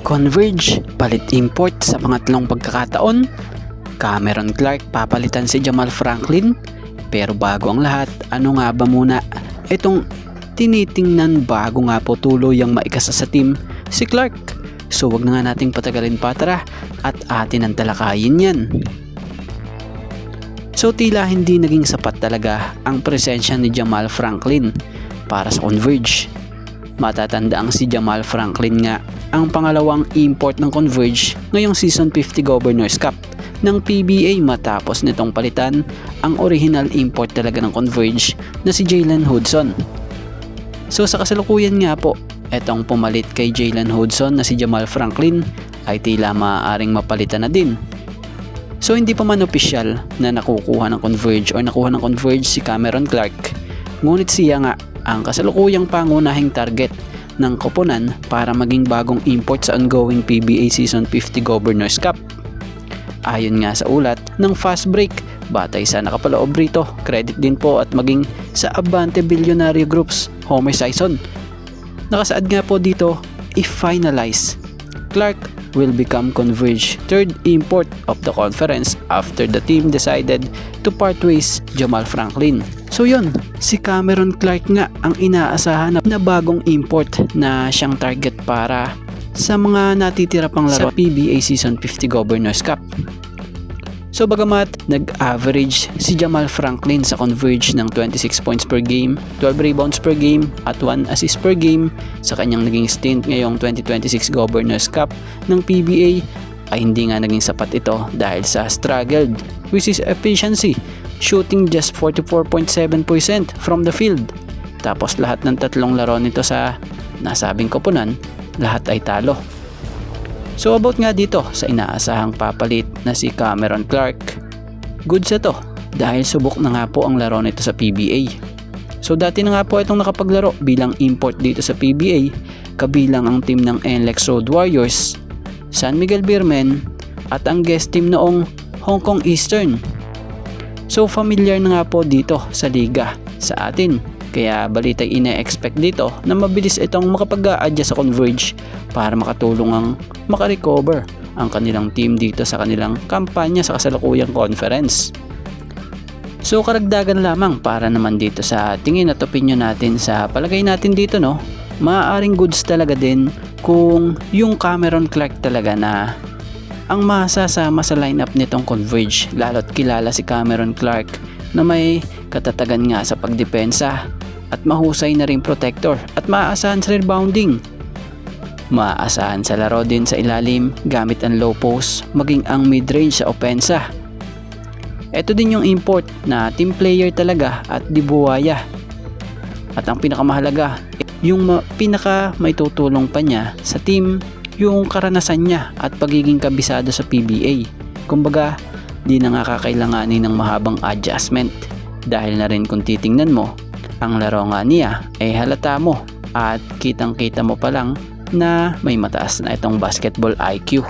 Converge, palit import sa pangatlong pagkakataon. Cameron Clark, papalitan si Jamal Franklin. Pero bago ang lahat, ano nga ba muna itong tinitingnan bago nga po tuloy ang maikasa sa team si Clark? So wag na nga nating patagalin pa, tara at atin ang talakayin yan. So tila hindi naging sapat talaga ang presensya ni Jamal Franklin para sa Converge. Matatanda ang si Jamal Franklin nga ang pangalawang import ng Converge ngayong Season 50 Governors Cup ng PBA matapos nitong palitan ang original import talaga ng Converge na si Jalen Hudson. So sa kasalukuyan nga po, etong pumalit kay Jalen Hudson na si Jamal Franklin ay tila maaaring mapalitan na din. So hindi pa man opisyal na nakukuha ng Converge o nakuha ng Converge si Cameron Clark, ngunit siya nga ang kasalukuyang pangunahing target ng koponan para maging bagong import sa ongoing PBA Season 50 Governors Cup. Ayon nga sa ulat ng Fast Break, batay sa nakapaloob rito, credit din po at maging sa Abante Billionaire Group's Homer Sison. Nakasaad nga po dito, if finalized, Clark will become Converge third import of the conference after the team decided to part ways Jamal Franklin. So yun, si Cameron Clark nga ang inaasahan na bagong import na siyang target para sa mga natitira pang laro sa PBA Season 50 Governors Cup. So bagamat nag-average si Jamal Franklin sa Converge ng 26 points per game, 12 rebounds per game at 1 assist per game sa kanyang naging stint ngayong 2026 Governors Cup ng PBA, ay hindi nga naging sapat ito dahil sa struggled with his efficiency, shooting just 44.7% from the field. Tapos lahat ng tatlong laro nito sa nasabing koponan, lahat ay talo. So about nga dito sa inaasahang papalit na si Cameron Clark, good sa to dahil subok na nga po ang laro nito sa PBA. So dati na nga po itong nakapaglaro bilang import dito sa PBA, kabilang ang team ng NLEX Road Warriors, San Miguel Beermen at ang guest team noong Hong Kong Eastern. So familiar na nga po dito sa liga sa atin. Kaya balitay ina-expect dito na mabilis itong makapag-a-adjust sa Converge para makatulong ang makarecover ang kanilang team dito sa kanilang kampanya sa kasalukuyang conference. So karagdagan lamang para naman dito sa tingin at opinion natin sa palagay natin dito, no, maaaring goods talaga din kung yung Cameron Clark talaga na ang masasama sa lineup nitong Converge, lalo't kilala si Cameron Clark na may katatagan nga sa pagdepensa at mahusay na rin protector at maaasahan sa rebounding. Maaasahan sa laro din sa ilalim gamit ang low post maging ang mid-range sa opensa. Ito din yung import na team player talaga at di buwaya. At ang pinakamahalaga, yung pinaka may tutulong pa niya sa team, yung karanasan niya at pagiging kabisado sa PBA. Kumbaga, di na nga kakailanganin ng mahabang adjustment dahil na rin kung titingnan mo, ang laro nga niya ay halata mo at kitang kita mo pa lang na may mataas na itong basketball IQ.